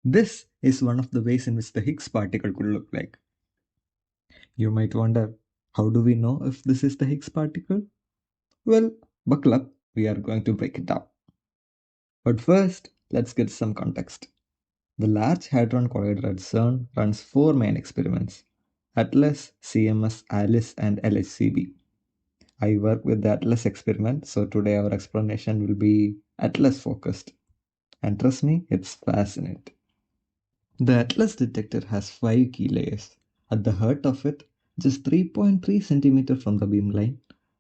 This is one of the ways in which the Higgs particle could look like. You might wonder, how do we know if this is the Higgs particle? Well, buckle up, we are going to break it down. But first, let's get some context. The Large Hadron Collider at CERN runs four main experiments: ATLAS, CMS, ALICE, and LHCb. I work with the ATLAS experiment, so today our explanation will be ATLAS focused. And trust me, it's fascinating. The ATLAS detector has 5 key layers. At the heart of it, just 3.3 cm from the beamline,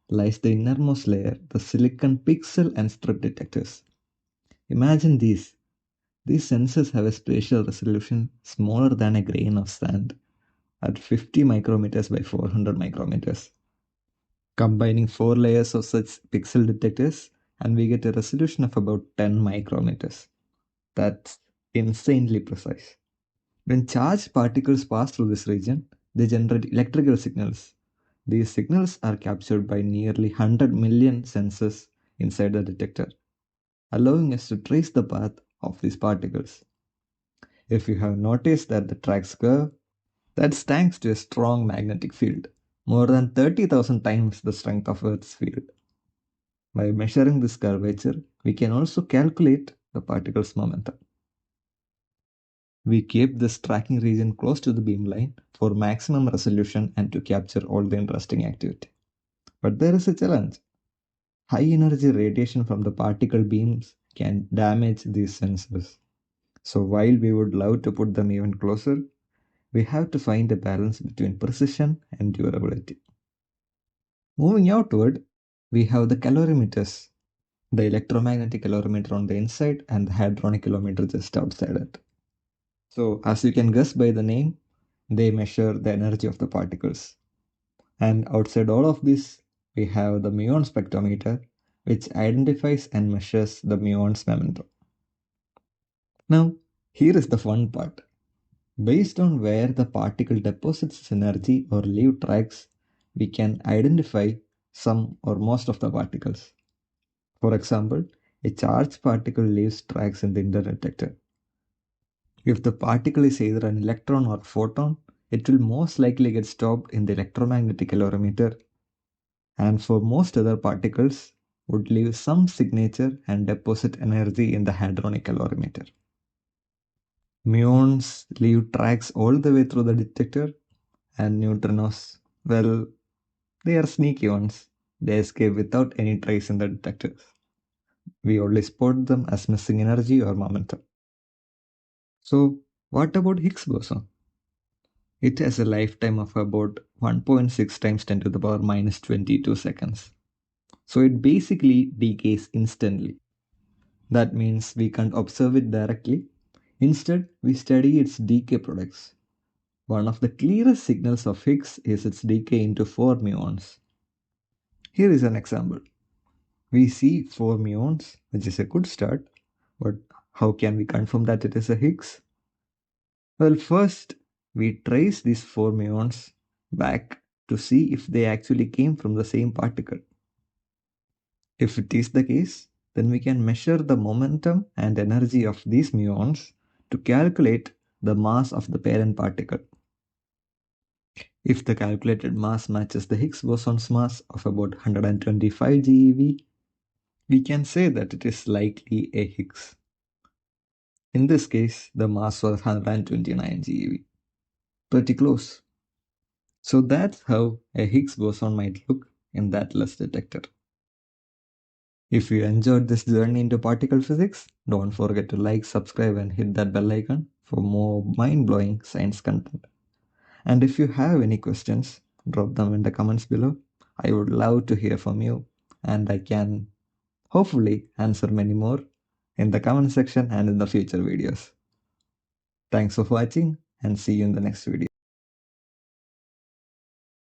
lies the innermost layer, the silicon pixel and strip detectors. Imagine these. These sensors have a spatial resolution smaller than a grain of sand at 50 micrometers by 400 micrometers. Combining 4 layers of such pixel detectors, and we get a resolution of about 10 micrometers. That's insanely precise. When charged particles pass through this region, they generate electrical signals. These signals are captured by nearly 100 million sensors inside the detector, allowing us to trace the path of these particles. If you have noticed that the tracks curve, that's thanks to a strong magnetic field, more than 30,000 times the strength of Earth's field. By measuring this curvature, we can also calculate the particle's momentum. We keep this tracking region close to the beamline for maximum resolution and to capture all the interesting activity. But there is a challenge. High energy radiation from the particle beams can damage these sensors. So while we would love to put them even closer, we have to find a balance between precision and durability. Moving outward, we have the calorimeters, the electromagnetic calorimeter on the inside and the hadronic calorimeter just outside it. So as you can guess by the name, they measure the energy of the particles. And outside all of this, we have the muon spectrometer, which identifies and measures the muon's momentum. Now, here is the fun part. Based on where the particle deposits its energy or leave tracks, we can identify some or most of the particles. For example, a charged particle leaves tracks in the interdetector. If the particle is either an electron or photon, it will most likely get stopped in the electromagnetic calorimeter, and for most other particles, would leave some signature and deposit energy in the hadronic calorimeter. Muons leave tracks all the way through the detector, and neutrinos, well, they are sneaky ones. They escape without any trace in the detectors. We only spot them as missing energy or momentum. So, what about Higgs boson? It has a lifetime of about 1.6 times 10 to the power minus 22 seconds. So it basically decays instantly. That means we can't observe it directly. Instead, we study its decay products. One of the clearest signals of Higgs is its decay into 4 muons. Here is an example. We see 4 muons, which is a good start, but how can we confirm that it is a Higgs? Well, first, we trace these 4 muons back to see if they actually came from the same particle. If it is the case, then we can measure the momentum and energy of these muons to calculate the mass of the parent particle. If the calculated mass matches the Higgs boson's mass of about 125 GeV, we can say that it is likely a Higgs. In this case, the mass was 129 GeV. Pretty close. So that's how a Higgs boson might look in the ATLAS detector. If you enjoyed this journey into particle physics, don't forget to like, subscribe and hit that bell icon for more mind-blowing science content. And if you have any questions, drop them in the comments below. I would love to hear from you, and I can hopefully answer many more in the comment section and in the future videos. Thanks for watching, and see you in the next video.